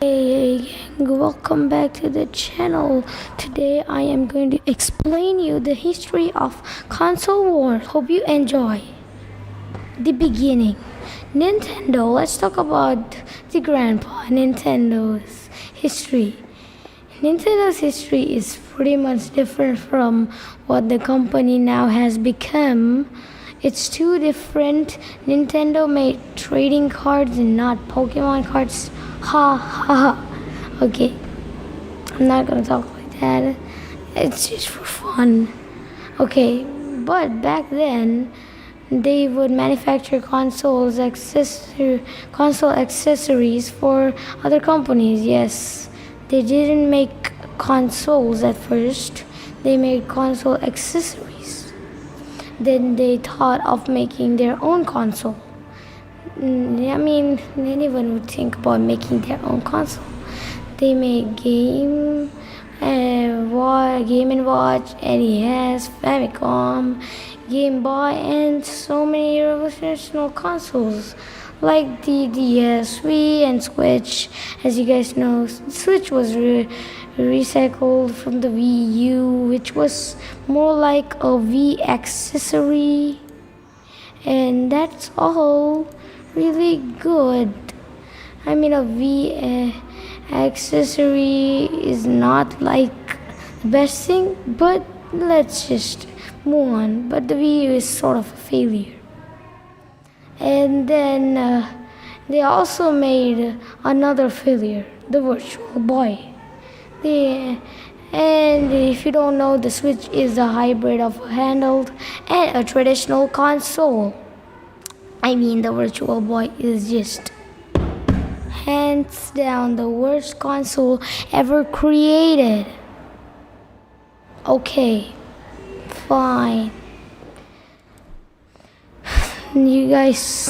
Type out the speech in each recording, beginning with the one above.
Hey gang, welcome back to the channel. Today I am going to explain you the history of console wars. Hope you enjoy. The beginning. Nintendo. Let's talk about the grandpa Nintendo's history. Nintendo's history is pretty much different from what the company now has become. It's too different. Nintendo made trading cards and not Pokemon cards. Ha ha ha. Okay, I'm not gonna talk like that. It's just for fun. Okay, but back then they would manufacture console accessories for other companies. Yes, they didn't make consoles at first. They made console accessories. Then they thought of making their own console. I mean, anyone would think about making their own console. They made Game and Watch, NES, Famicom, Game Boy, and so many revolutionary consoles like the DS, Wii, and Switch. As you guys know, Switch was recycled from the Wii U, which was more like a Wii accessory, and that's all really good. I mean, a V accessory is not like the best thing, but let's just move on. But the Wii U is sort of a failure. And then they also made another failure, the Virtual Boy. And if you don't know, the Switch is a hybrid of a handheld and a traditional console. I mean, the Virtual Boy is just hands down the worst console ever created. Okay, fine. You guys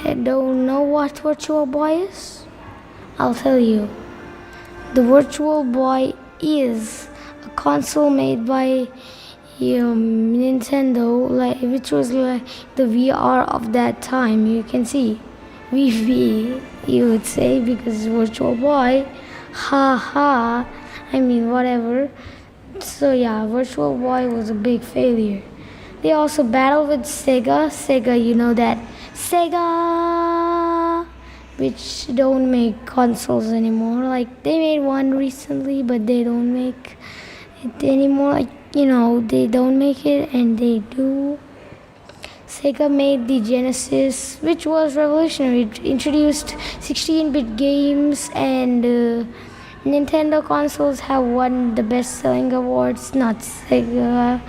don't know what Virtual Boy is? I'll tell you. The Virtual Boy is a console made by Nintendo, which was like the VR of that time. You can see VV, you would say, because Virtual Boy, ha ha. I mean, whatever. So yeah, Virtual Boy was a big failure. They also battled with Sega, you know that Sega, which don't make consoles anymore. Like, they made one recently, but they don't make it anymore. Like, they don't make it, and they do. Sega made the Genesis, which was revolutionary. It introduced 16-bit games, and Nintendo consoles have won the best-selling awards, not Sega.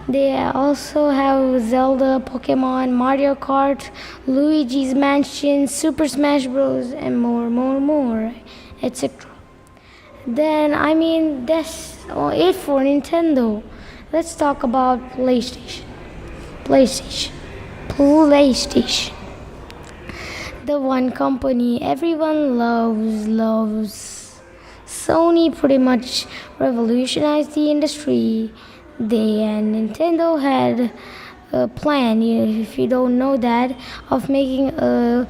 They also have Zelda, Pokemon, Mario Kart, Luigi's Mansion, Super Smash Bros., and more, etc. Then, that's it for Nintendo. Let's talk about PlayStation. The one company everyone loves. Sony pretty much revolutionized the industry. They and Nintendo had a plan, if you don't know that, of making a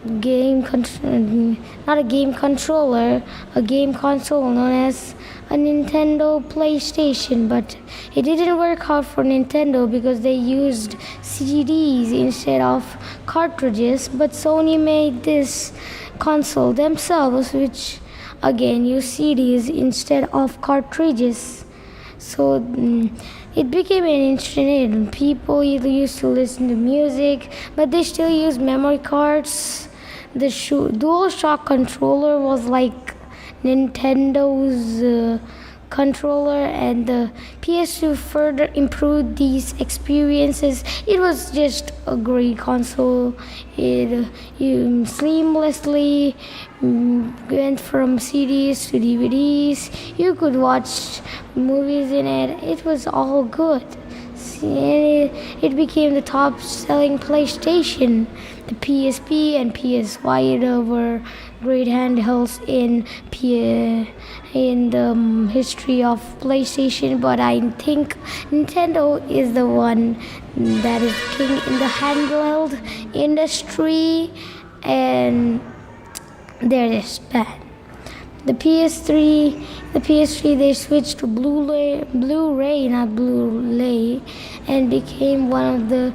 not a game controller, a game console known as a Nintendo PlayStation, but it didn't work out for Nintendo because they used CDs instead of cartridges. But Sony made this console themselves, which again use CDs instead of cartridges. So it became an internet. People used to listen to music, but they still use memory cards. The DualShock controller was like Nintendo's controller, and the PS2 further improved these experiences. It was just a great console. It seamlessly went from CDs to DVDs. You could watch movies in it. It was all good. It became the top-selling PlayStation. The PSP and PS Vita were great handhelds in the history of PlayStation, but I think Nintendo is the one that is king in the handheld industry. And They're just bad. The PS3, they switched to Blu-ray, not Blu-ray, and became one of the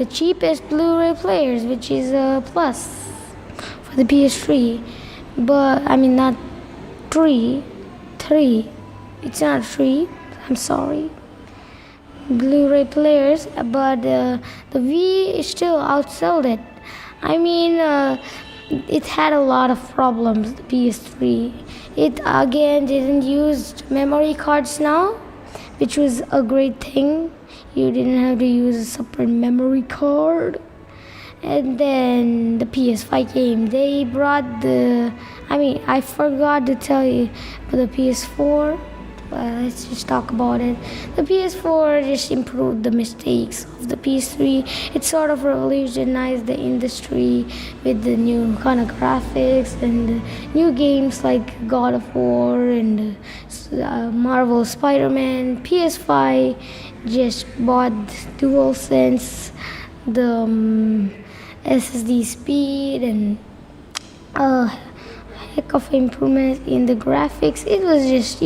cheapest Blu-ray players, which is a plus for the PS3. But I mean, not three. It's not three. I'm sorry. Blu-ray players, but the Wii still outsold it. I mean, it had a lot of problems. The PS3. It again didn't use memory cards now, which was a great thing. You didn't have to use a separate memory card. And then the PS5 game, they brought I forgot to tell you, but the PS4, let's just talk about it. The PS4 just improved the mistakes of the PS3. It sort of revolutionized the industry with the new kind of graphics and new games like God of War and Marvel Spider-Man. PS5 just bought DualSense, the SSD speed, and a heck of improvement in the graphics. It was just,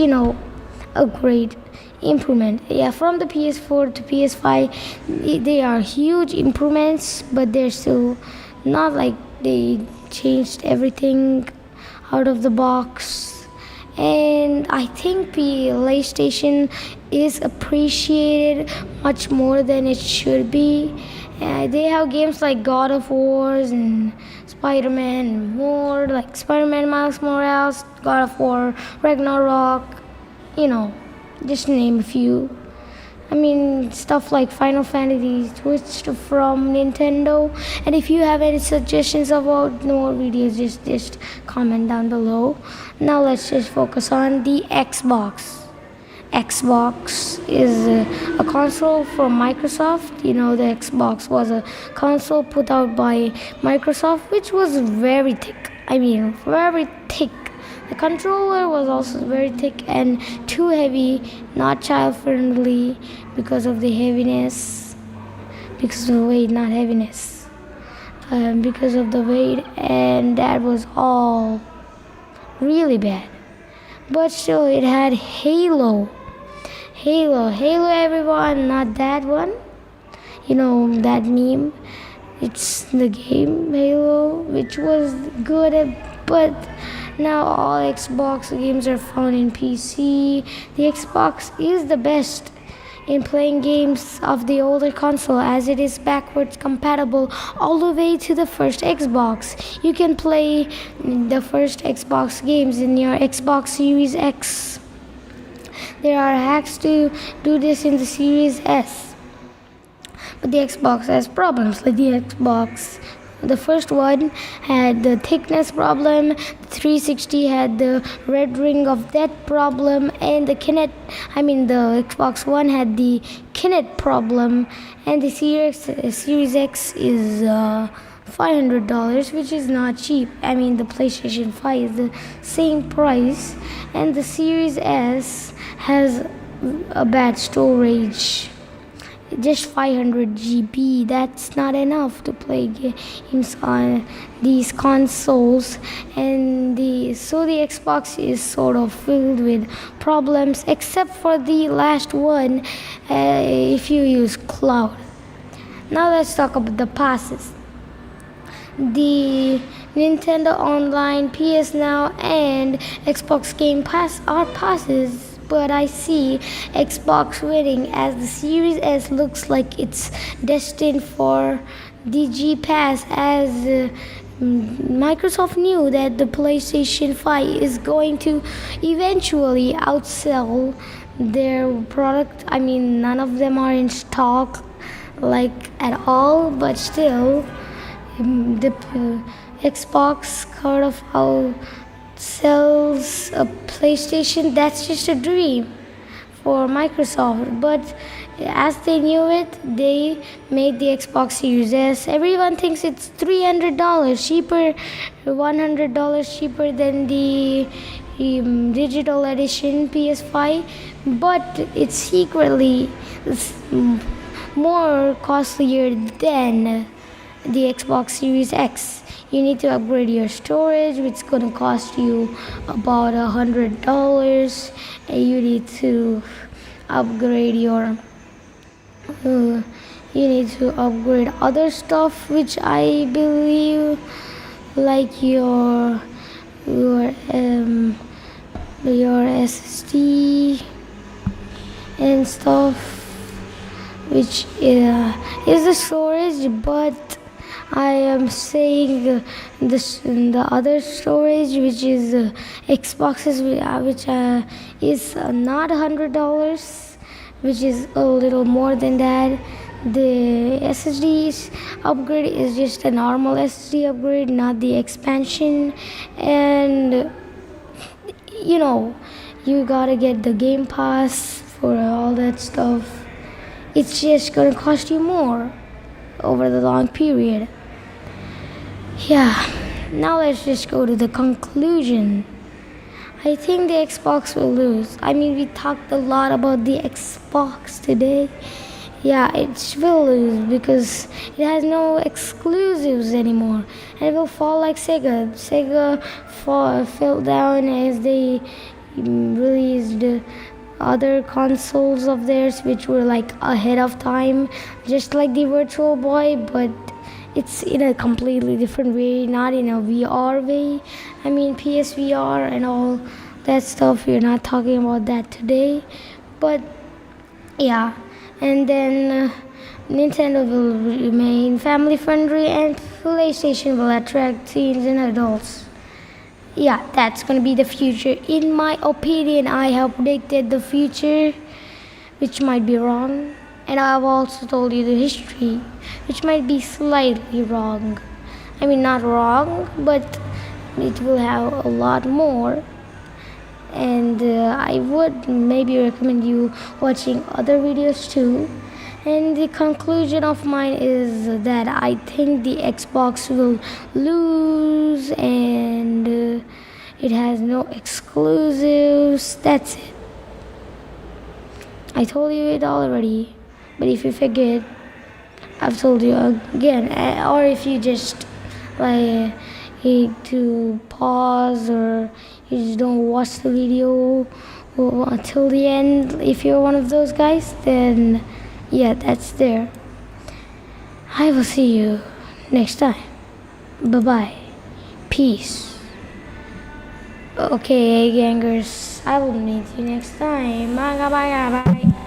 a great improvement. Yeah, from the PS4 to PS5, they are huge improvements, but they're still not like they changed everything out of the box. And I think PlayStation is appreciated much more than it should be. They have games like God of Wars and Spider-Man and more, like Spider-Man Miles Morales, God of War, Ragnarok, just to name a few. I mean, stuff like Final Fantasy switched from Nintendo. And if you have any suggestions about more videos, just comment down below. Now let's just focus on the Xbox. Xbox is a console from Microsoft. The Xbox was a console put out by Microsoft, which was very thick. Very thick. The controller was also very thick and too heavy, not child friendly because of the heaviness, because of the weight, not heaviness, because of the weight, and that was all really bad. But still, it had Halo, everyone, not that one. That meme. It's the game Halo, which was good, but now all Xbox games are found in PC. The Xbox is the best in playing games of the older console, as it is backwards compatible all the way to the first Xbox. You can play the first Xbox games in your Xbox Series X. There are hacks to do this in the Series S, but the Xbox has problems. Like the first one had the thickness problem, the 360 had the red ring of death problem, and the Xbox One had the Kinect problem, and the Series X is $500, which is not cheap. The PlayStation 5 is the same price, and the Series S has a bad storage. Just 500 GB. That's not enough to play games on these consoles, and the Xbox is sort of filled with problems, except for the last one, if you use cloud. Now let's talk about the passes. The Nintendo Online, PS Now, and Xbox Game Pass are passes. But I see Xbox winning, as the Series S looks like it's destined for the G Pass, as Microsoft knew that the PlayStation 5 is going to eventually outsell their product. None of them are in stock at all, but still the Xbox kind of sells a PlayStation. That's just a dream for Microsoft, but as they knew it, they made the Xbox Series S. Everyone thinks it's $300 cheaper, $100 cheaper than the digital edition PS5, but it's secretly more costlier than the Xbox Series X. you need to upgrade your storage, which is gonna cost you about $100, and you need to upgrade your you need to upgrade other stuff, which I believe, like your your SSD and stuff, which is the storage. But I am saying this the other storage, which is Xboxes, which is not $100, which is a little more than that. The SSD's upgrade is just a normal SSD upgrade, not the expansion. And you gotta get the Game Pass for all that stuff. It's just gonna cost you more over the long period. Yeah, now let's just go to the conclusion. I think the Xbox will lose. I mean, we talked a lot about the Xbox today. Yeah, it will lose because it has no exclusives anymore, and it will fall like Sega. Sega fell down as they released other consoles of theirs, which were like ahead of time, just like the Virtual Boy, but it's in a completely different way, not in a VR way. I mean, PSVR and all that stuff. We're not talking about that today, but yeah. And then Nintendo will remain family friendly, and PlayStation will attract teens and adults. Yeah, that's gonna be the future. In my opinion, I have predicted the future, which might be wrong, and I've also told you the history, which might be slightly wrong. I mean, not wrong, but it will have a lot more. And I would maybe recommend you watching other videos too. And the conclusion of mine is that I think the Xbox will lose, and it has no exclusives. That's it. I told you it already, but if you forget, I've told you again. Or if you just like to pause, or you just don't watch the video until the end, if you're one of those guys, then yeah, that's there. I will see you next time. Bye bye. Peace. Okay, gangers, I will meet you next time. Bye bye bye bye.